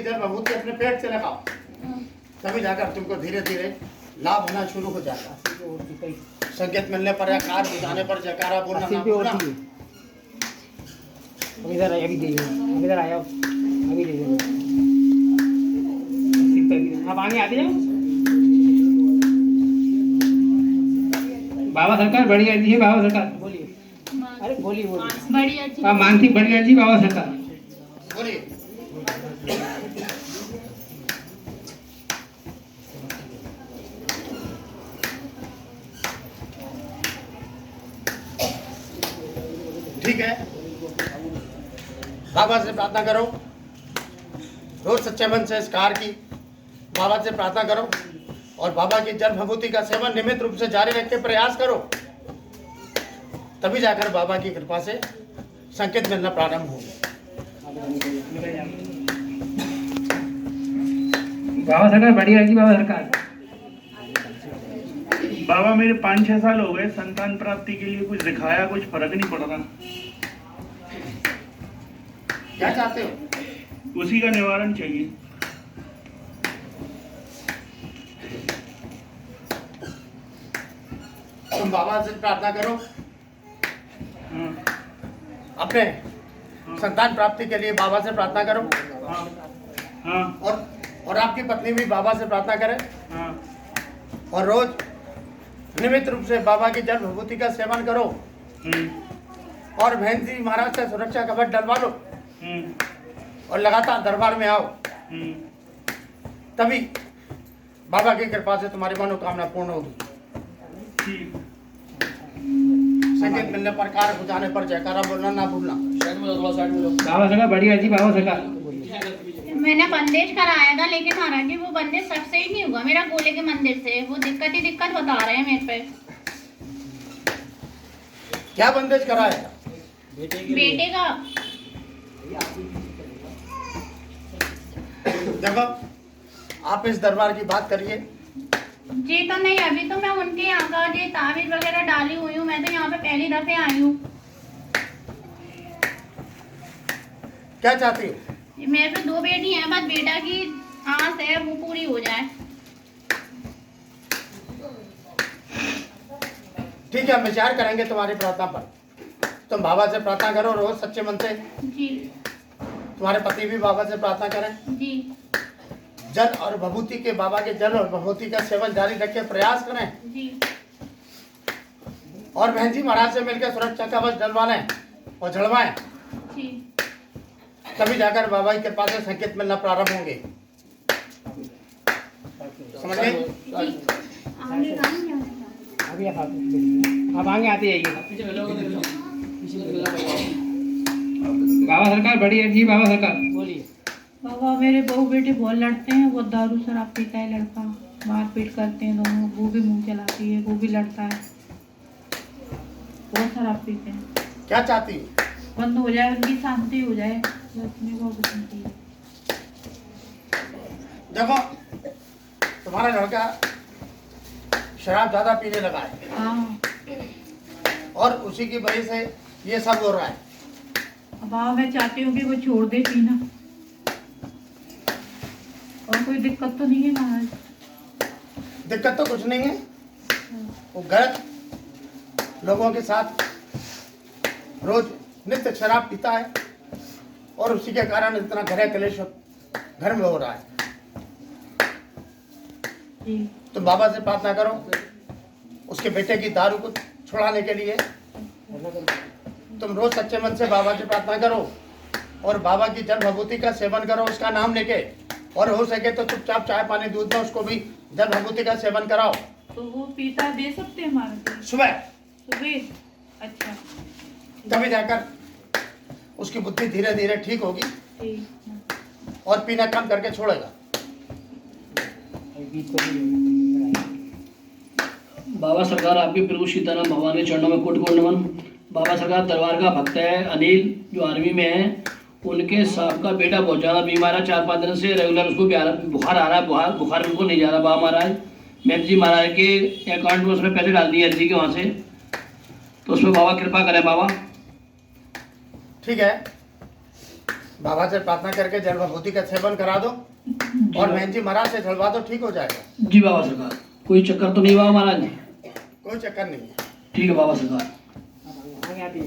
जल भभूति अपने पेट से लगाओ, तभी जाकर तुमको धीरे धीरे लाभ होना शुरू हो जाएगा। संकेत मिलने पर या कार बुझाने पर जयकारा बोलना ना भूलना। इधर आया, अभी दे दो, इधर आया, अभी दे दो। आप आगे आते जाओ। बाबा सरकार बढ़िया जी है, बाबा सरकार बोलिए। अरे बोलिए बोलिए। बढ़िया जी। मानसिक बढ़िया जी, बाबा सरकार बोलिए। ठीक है, बाबा से प्रार्थना करो, रोज सच्चे मन से इस कार की बाबा से प्रार्थना करो और बाबा की जल भभूति का सेवन नियमित रूप से जारी रख के प्रयास करो, तभी जाकर बाबा की कृपा से संकेत मिलना प्रारंभ होगा। बाबा सरकार बढ़िया जी, बाबा सरकार। बाबा मेरे 5-6 साल हो गए, संतान प्राप्ति के लिए कुछ दिखाया, कुछ फर्क नहीं पड़ रहा। क्या चाहते हो? उसी का निवारण चाहिए। तुम बाबा से प्रार्थना करो हाँ, अपने संतान प्राप्ति के लिए, बाबा से प्रार्थना करो हाँ, हाँ, और आपकी पत्नी भी बाबा से प्रार्थना करे हाँ, और रोज नियमित रूप से बाबा की जल भभूति का सेवन करो और बहन जी महाराज का सुरक्षा कवच डलवा लो और लगातार दरबार में आओ, तभी बाबा की कृपा से तुम्हारी मनोकामना पूर्ण होगी। ठीक। संकेत मिलने पर, कार बुझाने पर जयकारा बोलना ना भूलना। बाबा सरकार बढ़िया जी, बाबा सरकार। मैंने बंदेज कराया था, लेकिन महाराज जी वो बंदेज सबसे ही नहीं हुआ मेरा गोले के मंदिर से। वो दिक्कत ही दिक्कत बता रहे हैं मेरे पे। क्या बंदेज कराया था? बेटे का। देखो, आप इस दरबार की बात करिए। जी तो नहीं, अभी तो मैं उनके यहाँ का जी ताबीज वगैरह डाली हुई हूँ। मैं तो यहाँ पे पहली दफे आई हूँ। क्या चाहती हो? मेरे पे 2 बेटी हैं, बस बेटा की आस है वो पूरी हो जाए। ठीक है, हम विचार करेंगे तुम्हारी प्रार्थना पर। तुम बाबा से प्रार्थना करो रोज सच्चे मन से। जी। तुम्हारे पति भी बाबा से प्रार्थना करें। जी। जल और भभूति के, बाबा के जल और भभूति का सेवन जारी रखे प्रयास करें जी। और बहन जी महाराज से मिलकर सुरक्षा कवच डलवा लें और झड़वाएं, जी। तभी जाकर बाबा की कृपा से संकेत मिलना प्रारंभ होंगे। समझ गए? जी। आगे अभी आप आगे आते जाइए। बाबा सरकार बढ़िया जी, बाबा सरकार बोलिए। बाबा मेरे बहू बेटे बहुत लड़ते हैं। वो दारू शराब पीता है लड़का, मारपीट करते हैं दोनों। वो भी मुंह चलाती है, वो भी लड़ता है, बहुत शराब पीते हैं। क्या चाहती हो? बंद हो जाए, उनकी शांति हो जाए, बस मेरे को शांति है। देखो, तुम्हारा लड़का शराब ज्यादा पीने लगा है हाँ, और उसी की वजह से ये सब हो रहा है। अब बाबा मैं चाहती हूँ कि वो छोड़ दे पीना। और कोई दिक्कत तो नहीं है महाराज? दिक्कत तो कुछ नहीं है, वो गलत लोगों के साथ रोज नित्य शराब पीता है और उसी के कारण इतना घरे कलेश घर में हो रहा है। जी। तो बाबा से प्रार्थना करो उसके बेटे की दारू को छुड़ाने के लिए। तुम रोज सच्चे मन से बाबा से प्रार्थना करो और बाबा की जल भभूति का सेवन करो उसका नाम लेके, और हो सके तो चुपचाप चाय पानी दूध में उसको भी जल भभूति का सेवन कराओ। तो वो पीता दे सकते हैं हमारे को? सुबह सुबह? अच्छा, तभी जाकर उसकी बुद्धि धीरे धीरे ठीक होगी ठीक। और पीना कम करके छोड़ेगा। बाबा सरकार आपकी प्रभु सीताराम भगवान के चरणों में कोटि कोटि नमन। बाबा सरकार दरबार का भक्त है अनिल, जो आर्मी में है। उनके साहब का बेटा बहुत ज़्यादा बीमार है, 4-5 दिन से रेगुलर उसको बुखार आ रहा है। बुखार बिल्कुल नहीं जा रहा। बाबा महाराज मैं जी महाराज के अकाउंट में उसने पैसे डाल दिए एलजी के वहाँ से, तो उसमें बाबा कृपा करें। बाबा ठीक है, बाबा से प्रार्थना करके जल भभूति का सेवन करा दो और बहन जी महाराज से चलवा दो, ठीक हो जाएगा। जी बाबा सरकार, कोई चक्कर तो नहीं बाबा महाराज जी? कोई चक्कर नहीं है। ठीक है बाबा सरकार। आगे आते हैं।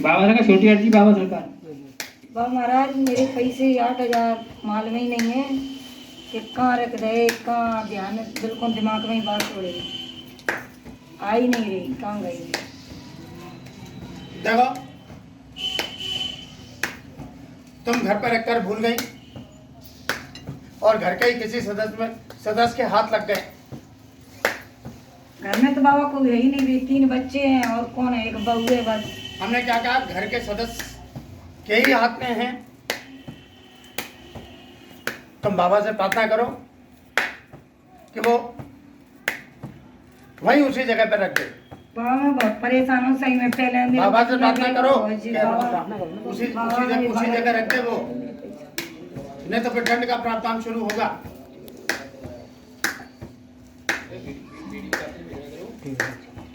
बाबा सरकार छोटी अर्जी बाबा सरकार। बाबा महाराज मेरे पैसे 8,000 मालूम ही नहीं है कि कहाँ रख रहे, कहाँ ध्यान बिल्कुल दिमाग में ही बात हो रही, आ ही नहीं रही, कहाँ गई। देखो तुम घर पर रखकर भूल गई और घर के ही किसी सदस्य के हाथ लग गए। घर में तो बाबा कोई है ही नहीं, भी 3 बच्चे हैं और कौन है, एक बहू है बस। हमने क्या कहा, घर के सदस्य के ही हाथ में हैं। तुम बाबा से प्रार्थना करो कि वो वहीं उसी जगह पर रख दे। बाबा मैं बहुत परेशान हूँ सही में, पहले मेरा बाबा से प्रार्थना करो जी कि बाबा उसी जगह रख दे वो, नहीं तो फिर दंड का प्रावधान शुरू होगा।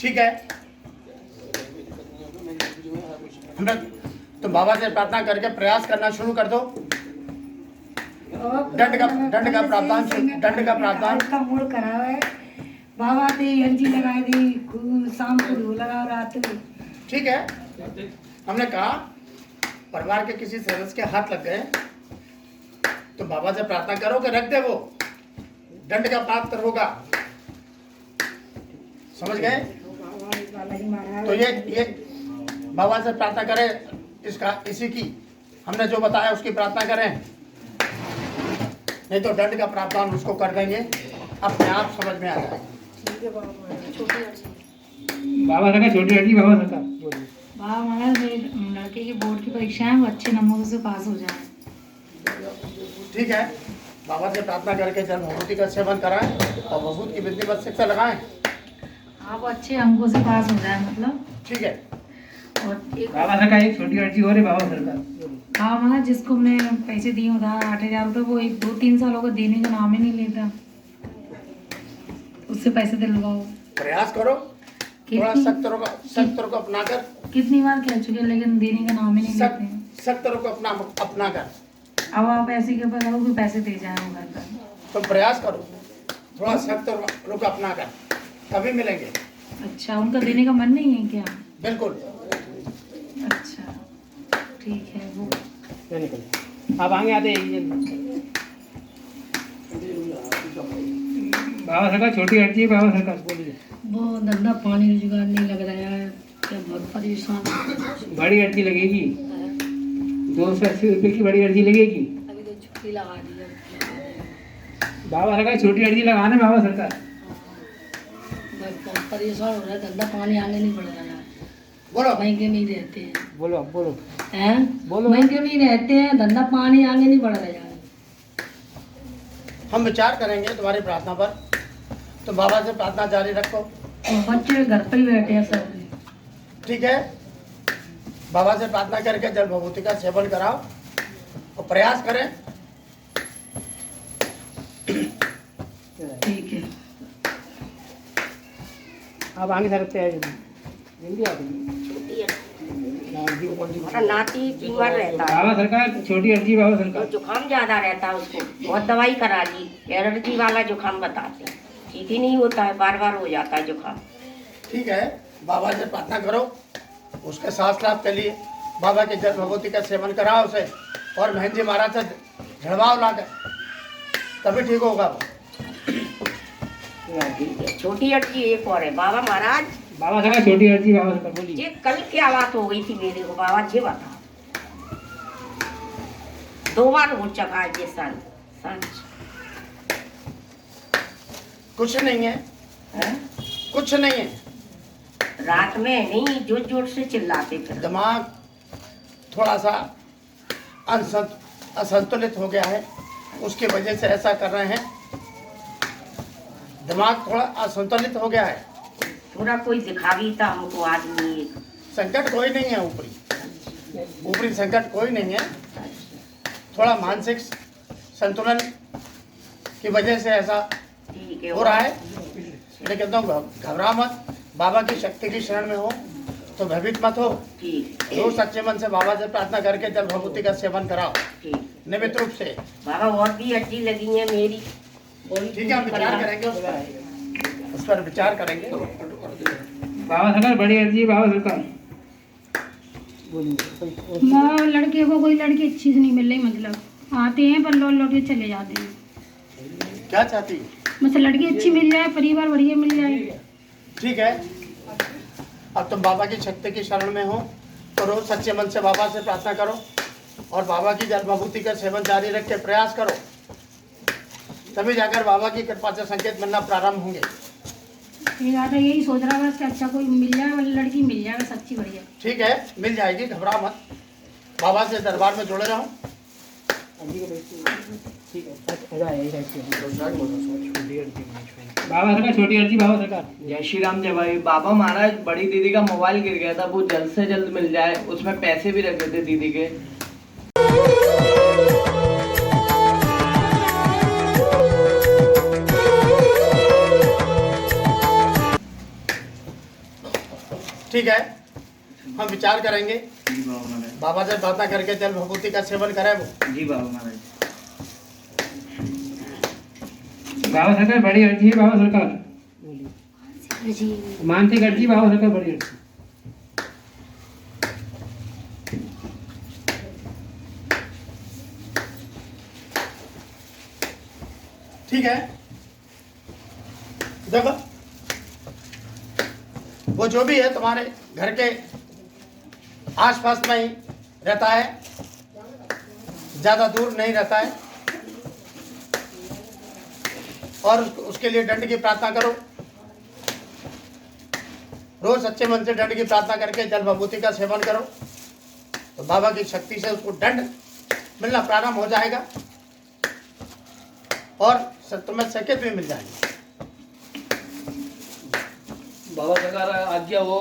ठीक है, तुम बाबा से प्रार्थना करके प्रयास करना शुरू कर दो। दंड का प्रावधान का मूड खराब है। बाबा ने अर्जी लगाई दी, शाम को लगा रात को। ठीक है, हमने कहा परिवार के किसी सदस्य के हाथ लग गए तो बाबा से प्रार्थना करो कि रख दे वो, दंड का पात्र होगा। समझ गए? तो ये बाबा से प्रार्थना करें, इसी की हमने जो बताया उसकी प्रार्थना करें, नहीं तो दंड का प्रावधान उसको कर देंगे, अपने आप समझ में आ जाएगा। बाबा सरकार छोटी अर्जी बाबा सरकार। बोलिए। बाबा महाराज मेरे लड़के की बोर्ड की परीक्षा है, वो अच्छे नंबरों से पास हो जाए। ठीक है, बाबा से प्रार्थना करके जल भभूति का सेवन कराएं और भभूत की विधिवत शिक्षा लगाएं। आप अच्छे अंकों से पास हो जाए मतलब। ठीक है, और एक बाबा सरकार एक छोटी अर्जी हो रही बाबा सरकार। बाबा महाराज जिसको हमने पैसे दिए उधार 8,000 रुपये, वो 2-3 साल हो गए देने का नाम ही नहीं लेता, उससे पैसे दिलवाओ। प्रयास करो, थोड़ा सख्त को अपना कर, कितनी बार कह चुके लेकिन देने का नाम ही नहीं लेते हैं। सख्त को अपना कर। अब आप ऐसे के ऊपर रहो कि पैसे दे जाए वो घर पर। तो प्रयास करो, थोड़ा सख्त रुक अपना कर, तभी मिलेंगे। अच्छा, उनका देने का मन नहीं है क्या? बिल्कुल। अच्छा ठीक है। वो ये निकल आप आगे आते हैं। बाबा सरकार छोटी अर्जी बाबा सरकार। बोलिए। वो धंधा पानी रोजगार नहीं लग रहा है, क्या बहुत परेशान। बड़ी अर्जी लगेगी, 280 रुपये की बड़ी अर्जी लगेगी। अभी तो छुट्टी लगा दी है। बाबा सरकार छोटी अर्जी लगाना बाबा सरकार। बहुत परेशान हो रहा है, धंधा पानी आगे नहीं बढ़ रहा है। बोलो। महंगे में ही रहते हैं। बोलो बोलो हैं? बोलो। महंगे में ही रहते हैं, धंधा पानी आगे नहीं बढ़ रहा है। हम विचार करेंगे तुम्हारी प्रार्थना पर, तो बाबा से प्रार्थना जारी रखो। बच्चे घर पर ही बैठे हैं सब। ठीक है, बाबा से प्रार्थना करके जल भभूति का सेवन कराओ और प्रयास करें। ठीक है। आप आगे सकते हैं। जल्दी आ जाइए। हमारा नाती फीवर रहता है, बाबा सरकार छोटी अर्जी बाबा तो सरकार। जुकाम ज्यादा रहता है उसको, बहुत दवाई करा ली, एलर्जी वाला जुकाम बताते हैं, ठीक ही नहीं होता है, बार बार हो जाता है जुकाम। ठीक है, बाबा से प्रार्थना करो, उसके सांस लाभ के लिए बाबा के जल भभूति का सेवन कराओ उसे, और बहन जी महाराज से झड़वाओ ला कर, तभी ठीक होगा वो। ठीक है, छोटी अर्जी एक और है बाबा महाराज। बाबा सरकार छोटी अर्जी बाबा सरकार। बोलिए। ये कल क्या बात हो गई थी मेरे को बाबा जी बता। 2 बार हो चुका है ये सांझ। कुछ नहीं है, कुछ नहीं है, रात में नहीं, जोर जोर से चिल्लाते थे। दिमाग थोड़ा सा असंतुलित हो गया है, उसकी वजह से ऐसा कर रहे हैं। दिमाग थोड़ा असंतुलित हो गया है। थोड़ा कोई दिखा भी था हमको आदमी। संकट कोई नहीं है, ऊपरी संकट कोई नहीं है, थोड़ा मानसिक संतुलन की वजह से ऐसा ठीक है हो रहा है। लेकिन तुम घबरा मत, बाबा की शक्ति की शरण में हो, तो भयभीत मत हो। ठीक रोज सच्चे मन से बाबा से प्रार्थना करके जल भभूति का सेवन कराओ ठीक। नियमित रूप से। बाबा और भी अर्जी लगी है मेरी, ठीक है, हम विचार करेंगे उस पर विचार करेंगे। बाबा सरकार बड़ी अर्जी है बाबा सरकार। माँ लड़के को कोई लड़की अच्छी से नहीं मिल रही, मतलब आते हैं पर लौट लौट के चले जाते हैं। क्या चाहती है? मतलब लड़की अच्छी मिल जाए, परिवार बढ़िया मिल जाए। ठीक है, अब तुम बाबा की शक्ति की शरण में हो तो रोज सच्चे मन से बाबा से प्रार्थना करो और बाबा की जल भभूति का सेवन जारी रख के प्रयास करो, तभी जाकर बाबा की कृपा से संकेत मिलना प्रारंभ होंगे। ये ज़्यादा यही सोच रहा है कि अच्छा कोई मिल जाए, वाली लड़की मिल जाए बस अच्छी बढ़िया। ठीक है, मिल जाएगी, घबरा मत। बाबा से दरबार में जुड़े रहो। बाबा सरकार छोटी अर्जी बाबा सरकार। जय श्री राम जय भाई। बाबा महाराज बड़ी दीदी का मोबाइल गिर गया था, वो जल्द से जल्द मिल जाए, उसमें पैसे भी रखे थे दीदी के। ठीक है, हम विचार करेंगे, बाबा से प्रार्थना करके जल भभूति का सेवन करें वो। जी बाबा महाराज। बाबा सरकार बड़ी अर्जी है बाबा सरकार। मानसिक अर्जी बाबा सरकार बड़ी अर्जी। ठीक है, देखो वो जो भी है तुम्हारे घर के आसपास में ही रहता है, ज्यादा दूर नहीं रहता है, और उसके लिए दंड की प्रार्थना करो। रोज सच्चे मन से दंड की प्रार्थना करके जल भभूति का सेवन करो तो बाबा की शक्ति से उसको दंड मिलना प्रारंभ हो जाएगा और तुम्हें संकेत भी मिल जाएंगे। बाबा सरकार आज्ञा हो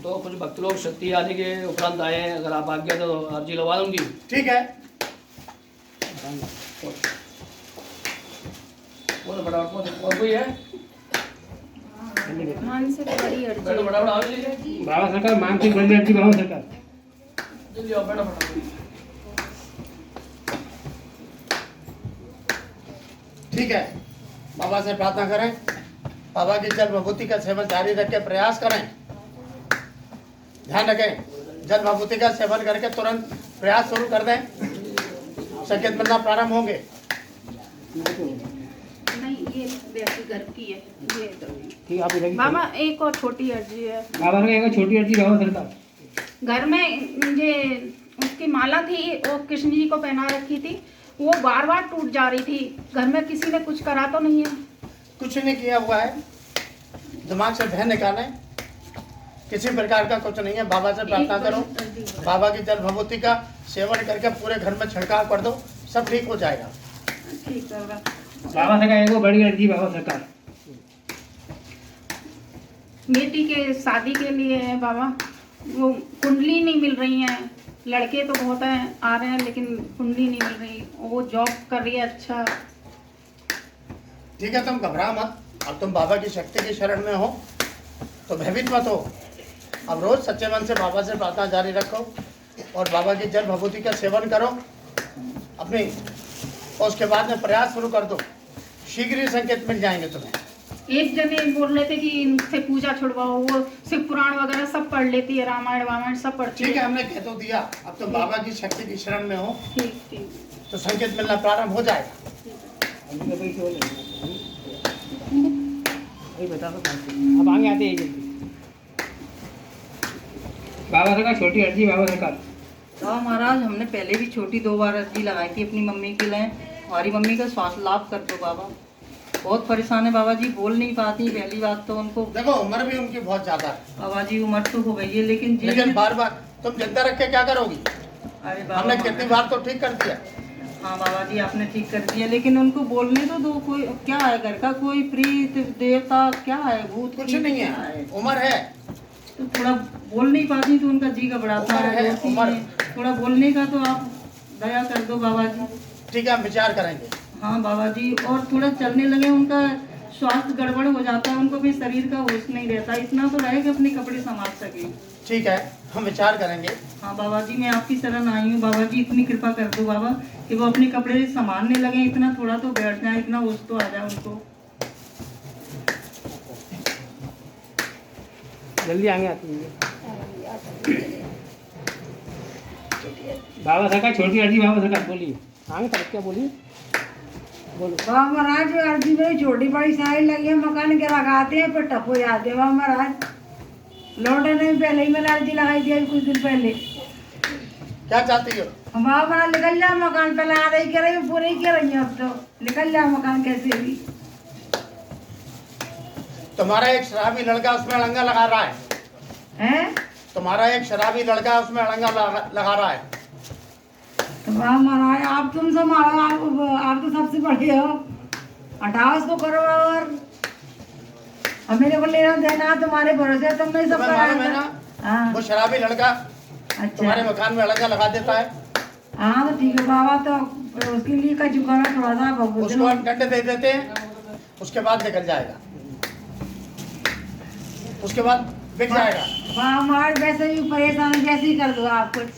तो कुछ भक्त लोग शक्ति आने के उपरांत आए हैं, अगर आप आज्ञा तो अर्जी लगवा दूंगी। ठीक है, बोलो फटाफट, और कोई है? मानसिक बड़ी अर्जी। बैठो फटाफट, आओ लीजिए। बाबा सरकार मानसिक बड़ी अर्जी बाबा सरकार। जल्दी आओ, बैठो फटाफट। ठीक है, बाबा से प्रार्थना करें, बाबा की जल भभूति का सेवन जारी रख के प्रयास करें। ध्यान रखें, जल भभूति का सेवन करके तुरंत प्रयास शुरू कर दें, संकेत मिलना प्रारंभ होंगे। नहीं, ये वैसी घर की है ये तो। ठीक, आप इधर बाबा एक और छोटी अर्जी है। बाबा सरकार एक छोटी अर्जी बाबा सरकार। घर में ये उसकी माला थी, वो कृष्ण जी को पहना रखी थी, वो बार बार टूट जा रही थी। घर में किसी ने कुछ करा तो नहीं है? कुछ नहीं किया हुआ है, दिमाग से भय निकालें, किसी प्रकार का कुछ नहीं है। बाबा से प्रार्थना करो, बाबा की जल भभूति का सेवन करके पूरे घर में छिड़काव कर दो, सब ठीक हो जाएगा। ठीक है बाबा सरकार एक बड़ी अर्जी बाबा सरकार। बेटी के शादी के लिए है बाबा, वो कुंडली नहीं मिल रही है। लड़के तो बहुत हैं, आ रहे हैं, लेकिन कुंडली नहीं मिल रही। वो जॉब कर रही है अच्छा। ठीक है, तुम घबरा मत, अब तुम बाबा की शक्ति की शरण में हो तो भयभीत मत हो। अब रोज सच्चे मन से बाबा से प्रार्थना जारी रखो और बाबा की जल भभूति का सेवन करो अपनी, और उसके बाद में प्रयास शुरू कर दो, शीघ्र ही संकेत मिल जाएंगे तुम्हें। एक जने बोल रहे थे कि इनसे पूजा छुड़वाओ, वो शिव पुराण वगैरह सब पढ़ लेती है, रामायण वामायण सब पढ़ती ठीक है, हमने कह तो दिया, अब तुम बाबा की शक्ति की शरण में हो ठीक ठीक। तो संकेत मिलना प्रारंभ हो जाएगा। अब आगे आते हैं जल्दी। बाबा सरकार छोटी अर्जी बाबा सरकार। हाँ महाराज, हमने पहले भी छोटी 2 बार अर्जी लगाई थी अपनी मम्मी के लिए। हमारी मम्मी का स्वास्थ्य लाभ कर दो बाबा, बहुत परेशान है बाबा जी, बोल नहीं पाती। पहली बात तो उनको देखो उम्र भी उनकी बहुत ज्यादा है बाबा जी, उम्र तो हो गई है, लेकिन बार बार तुम चिंता रख के क्या करोगी? अरे बाबा, हमने कितनी बार तो ठीक कर दिया। हाँ बाबा जी, आपने ठीक कर दिया, लेकिन उनको बोलने तो दो। कोई क्या है, घर का कोई प्रीत देवता क्या है, भूत कुछ नहीं क्या है, उम्र है तो थोड़ा बोल नहीं पाती तो उनका जी घबराता उम्र है, है। उम्र। थोड़ा बोलने का तो आप दया कर दो बाबा जी। ठीक है, हम विचार करेंगे। हाँ बाबा जी, और थोड़ा चलने लगे, उनका स्वास्थ्य गड़बड़ हो जाता है, उनको भी शरीर का होश नहीं रहता। इतना तो रहे कि अपने कपड़े संभाल सके। ठीक है, हम विचार करेंगे। हाँ बाबा जी, मैं आपकी शरण आई हूँ बाबा जी, इतनी कृपा कर दो बाबा कि वो अपने कपड़े संभालने लगे, इतना थोड़ा तो बैठ जाए, इतना होश तो आ जाए उनको। जल्दी आगे आती है बाबा सरकार, छोटी अर्जी बाबा सरकार बोलिए, आगे तक क्या बोलिए, बोलो। बाबा महाराज अर्जी में छोटी बड़ी साइड लगी है, मकान के लगाते हैं फिर टप हो जाते हैं। बाबा महाराज लौटे नहीं, पहले ही मैंने अर्जी लगाई थी कुछ दिन पहले। क्या चाहती हो? बाबा महाराज निकल जाओ मकान, पहले आधा ही कह रही हूँ, पूरे ही कह रही हूँ, अब तो निकल जाओ मकान कैसे भी। तुम्हारा एक शराबी लड़का उसमें अड़ंगा लगा रहा है। हैं? तुम्हारा एक शराबी लड़का उसमें अड़ंगा लगा रहा है। तो बाबा महाराज आप तुम संभालो, आप तो सबसे बड़े हो, हटाओ उसको करो। और अब मेरे को लेना देना तुम्हारे भरोसे, तुमने सब तुम्हें मालूम है ना, हाँ वो शराबी लड़का अच्छा तुम्हारे मकान में अड़ंगा लगा देता है। हाँ तो ठीक है बाबा, तो उसके लिए का चुकाना थोड़ा सा उसको हम दंड दे देते हैं, उसके बाद निकल जाएगा, उसके बाद बिक जाएगा। बाबा महाराज वैसे भी परेशान है, जैसे ही कर दो आप कुछ।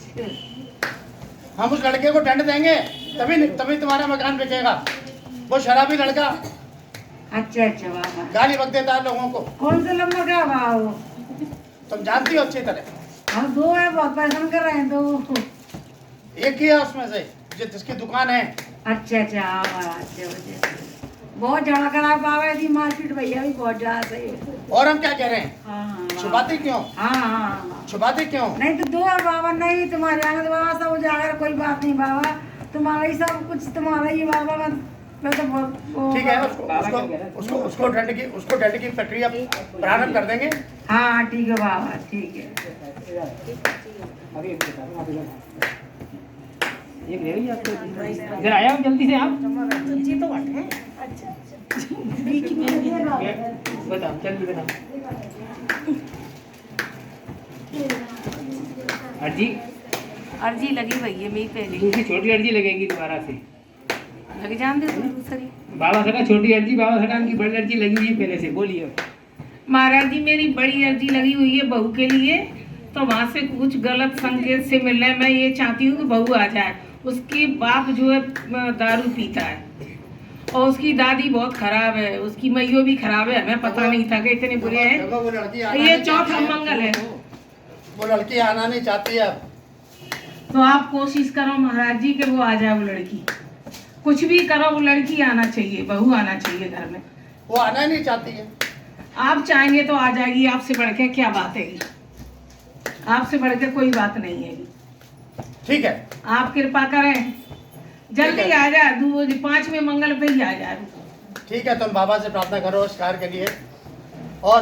हम उस लड़के को दंड देंगे तभी तुम्हारा मकान बिकेगा। वो शराबी लड़का अच्छा अच्छा बाबा, गाली बक देता है लोगों को। कौन सा नंबर का बाबा वो? तुम जानती हो अच्छी तरह। हम दो है, बहुत परेशान कर रहे हैं दो। एक ही है उसमें से जिसकी दुकान है। अच्छा अच्छा हाँ महाराज, अच्छा बहुत झगड़ा करा बाबा जी, मारपीट भैया भी बहुत ज्यादा सही है। और हम क्या कह रहे हैं? हाँ छुपाते क्यों? हाँ हाँ छुपाते क्यों? नहीं तो दो है बाबा, नहीं तुम्हारे आगे बाबा सब उजागर, कोई बात नहीं बाबा, तुम्हारा ही सब कुछ तुम्हारा ही बाबा। मैं तो ठीक है, उसको दंड की प्रक्रिया प्रारंभ कर देंगे। हाँ ठीक है बाबा, ठीक है। एक ले गई आपको, इधर आया हूँ जल्दी से आप। बताओ जल्दी बताओ। अर्जी लगी भई है मेरी पहले, दूसरी छोटी अर्जी लगेगी दोबारा से, लग जान दे दूसरी। बाबा सरकार छोटी अर्जी, बाबा सरकार की बड़ी अर्जी लगी हुई है पहले से, बोलिए। महाराज जी मेरी बड़ी अर्जी लगी हुई है बहू के लिए, तो वहाँ से कुछ गलत संकेत से मिल रहा है। मैं ये चाहती हूँ कि बहू आ जाए। उसके बाप जो है दारू पीता है और उसकी दादी बहुत खराब है, उसकी मैयो भी खराब है। हमें पता नहीं था कि इतने बुरे हैं। ये चौथा मंगल है। वो लड़की आना नहीं चाहती है। तो आप कोशिश करो महाराज जी कि वो आ जाए। वो लड़की कुछ भी करो, वो लड़की आना चाहिए, बहू आना चाहिए घर में। वो आना ही नहीं चाहती है। आप चाहेंगे तो आ जाएगी। आपसे बढ़ के क्या बात है? आपसे बढ़ के कोई बात नहीं है। ठीक है, आप कृपा करें, जल्दी आ जाए। 5वें मंगल पे ही आ जाए। ठीक है, तुम बाबा से प्रार्थना करो इस कार्य के लिए, और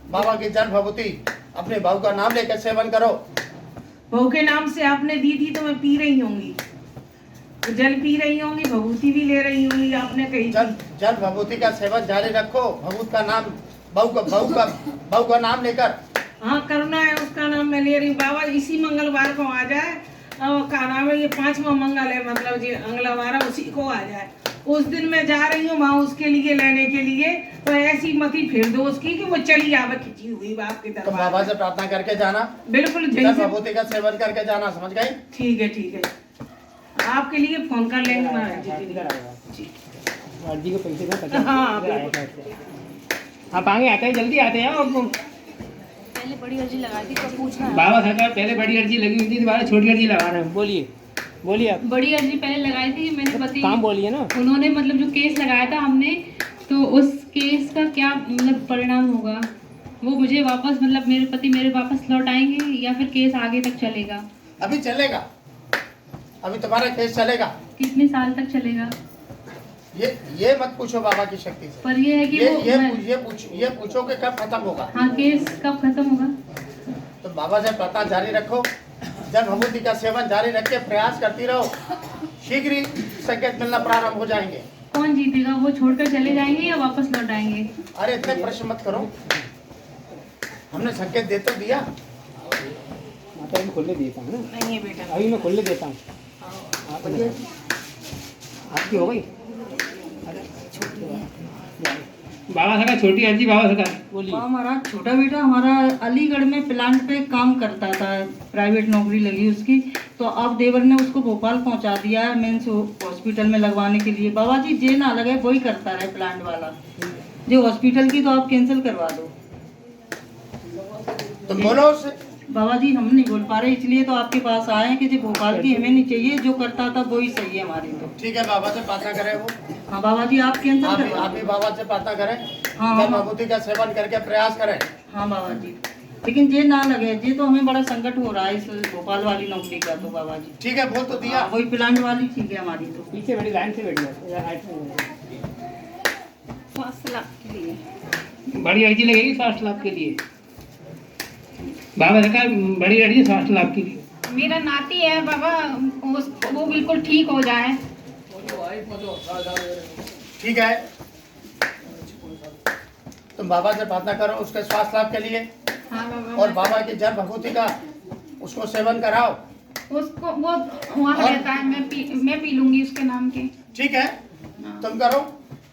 बाबा की जन भभूति अपने बहू का नाम लेकर सेवन करो। बहू के नाम से आपने दी थी तो मैं पी रही होंगी, तो जल पी रही होंगी, भभूति भी ले रही होंगी। आपने कही जल भभूति का सेवन जारी रखो, भभूत का नाम बहू का नाम लेकर। हाँ करना है, उसका नाम मैं ले रही हूँ। बाबा इसी मंगलवार को आ जाए। का नाम है, ये 5वां मंगल है, मतलब जी मंगलवार उसी को आ जाए। उस दिन मैं जा रही हूँ वहाँ उसके लिए लेने के लिए। तो ऐसी मती फिर दो उसकी कि वो चली आवे खिंची हुई बाप के दरबार। तो बाबा से प्रार्थना करके जाना, बिल्कुल जल भभूति का सेवन करके जाना, समझ गए? ठीक है ठीक है, आपके लिए फोन कर लेंगे महाराज जी। अर्जी के पैसे का हाँ आप आगे आते हैं, जल्दी आते हैं। और पहले बड़ी अर्जी लगाई थी तो पूछना है। बाबा सरकार पहले बड़ी अर्जी लगी हुई थी, दोबारा छोटी अर्जी लगा रहे हैं। बोलिए आप। बड़ी अर्जी पहले लगाई थी, मेरे पति काम बोलिए ना। उन्होंने मतलब जो केस लगाया था हमने, तो उस केस का क्या मतलब परिणाम होगा? वो मुझे वापस मतलब मेरे पति मेरे वापस लौट आएंगे या फिर केस आगे तक चलेगा? अभी चलेगा, अभी तुम्हारा केस चलेगा। कितने साल तक चलेगा? ये मत पूछो बाबा की शक्ति से। पर ये है कि ये पूछो कि कब खत्म होगा। हाँ, केस कब खत्म होगा? तो बाबा से प्रार्थना जारी रखो, जल भभूति का सेवन जारी रख के प्रयास करती रहो, शीघ्र ही संकेत मिलना प्रारंभ हो जाएंगे। कौन जीतेगा? वो छोड़कर चले जाएंगे या वापस लौट आएंगे? अरे इतने प्रश्न मत करो, हमने संकेत दे तो दिया। माता मैं खोलने देता हूँ ना। नहीं बेटा, अभी मैं खोलने देता हूँ। आपकी हो गई? बाबा सरकार छोटी अर्जी बाबा सरकार बोलिए। हमारा छोटा बेटा हमारा अलीगढ़ में प्लांट पे काम करता था, प्राइवेट नौकरी लगी उसकी, तो अब देवर ने उसको भोपाल पहुंचा दिया है मेंस हॉस्पिटल में लगवाने के लिए। बाबा जी जे ना लगे वही करता रहे प्लांट वाला, जो हॉस्पिटल की तो आप कैंसिल करवा दो। तुम बोलो उससे। बाबा जी हम नहीं बोल पा रहे, इसलिए तो आपके पास आए हैं कि जो भोपाल की हमें नहीं चाहिए, जो करता था वही सही है हमारी तो। ठीक है, बाबा से प्रार्थना करें वो। हाँ बाबा जी आप कैंसिल आप करवा भी बाबा से प्रार्थना करें, हाँ, जल विभूति का सेवन करके प्रयास करें। हाँ बाबा जी, लेकिन ये ना लगे, ये तो हमें बड़ा संकट हो रहा है इस भोपाल वाली नौकरी का तो बाबा जी। ठीक है, बोल तो दिया। हाँ, वही प्लांट वाली ठीक है हमारी तो। पीछे बैठी लाइन से बैठ जाओ। स्वास्थ्य लाभ के लिए बड़ी अर्जी लगेगी स्वास्थ्य लाभ के लिए। बाबा सरकार बड़ी अर्जी स्वास्थ्य लाभ के लिए। मेरा नाती है बाबा, वो बिल्कुल ठीक हो जाए। ठीक है, तुम बाबा से प्रार्थना करो उसके स्वास्थ्य लाभ के लिए। हाँ बाबा। और बाबा की जल विभूति का उसको सेवन कराओ। उसको वो वहाँ रहता है, मैं पी लूंगी उसके नाम के। ठीक है, तुम करो।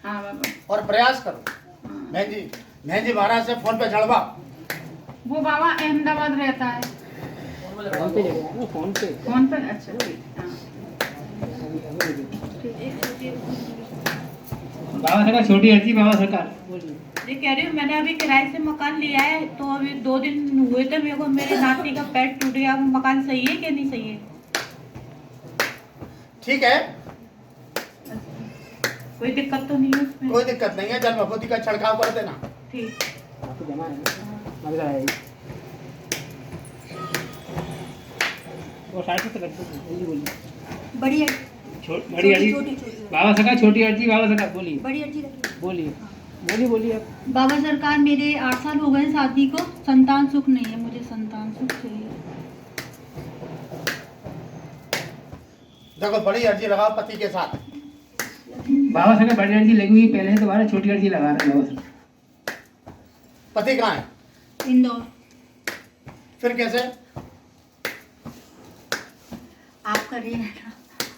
हाँ बाबा। और प्रयास करो। बहन जी महाराज से फोन पे झड़वा। वो बाबा अहमदाबाद रहता है। फोन पे अच्छा ठीक। बाबा सरकार छोटी अर्जी बाबा सरकार बोलिए। ये कह रही हूँ, मैंने अभी किराए से मकान लिया है, तो अभी 2 दिन हुए थे मेरे को, मेरे नाती का पैर टूट गया। वो मकान सही है कि नहीं सही है? ठीक है, कोई दिक्कत तो नहीं है उसमें? कोई दिक्कत नहीं है, जल विभूति का छिड़काव कर देना। ठीक। आपको जमा है लग रहा है वो साइड से कर दो। बोलिए बड़ी बड़ी अर्जी बाबा सरकार छोटी अर्जी बाबा सरकार बोलिए। बड़ी अर्जी बोलिए बोलिए आप। बाबा सरकार, मेरे 8 साल हो गए शादी को, संतान सुख नहीं है, मुझे संतान सुख चाहिए। देखो, बड़ी अर्जी लगाओ पति के साथ। बाबा सरकार बड़ी अर्जी लगी हुई पहले से, दोबारा छोटी अर्जी लगा रहे हैं बाबा सरकार। पति कहाँ है? इंदौर। फिर कैसे? आप करिए ना,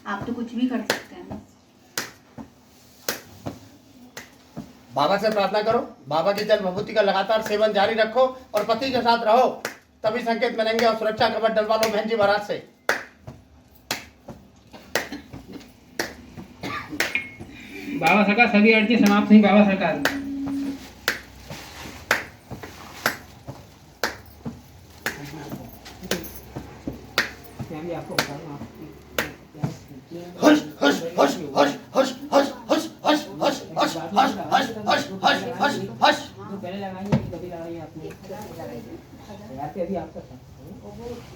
आप तो कुछ भी कर सकते हैं। बाबा से प्रार्थना करो, बाबा की जल विभूति का लगातार सेवन जारी रखो और पति के साथ रहो, तभी संकेत मिलेंगे। और सुरक्षा कवच डलवा लो बहन जी महाराज से। बाबा सरकार सभी अर्जी समाप्त हुई बाबा सरकार। आपको बताऊंगा hush hush hush hush hush hush hush hush hush hush hush hush hush hush hush hush. पहले लगाएंगे कभी लगाएंगे आपने यार अभी आपका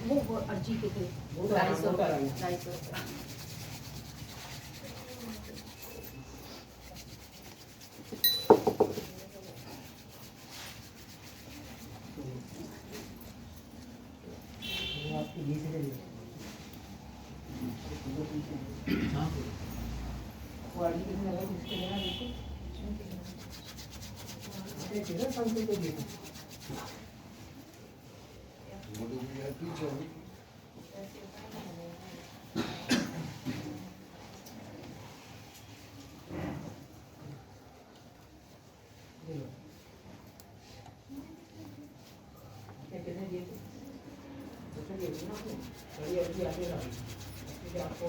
वो अर्जी के थे 250। आपको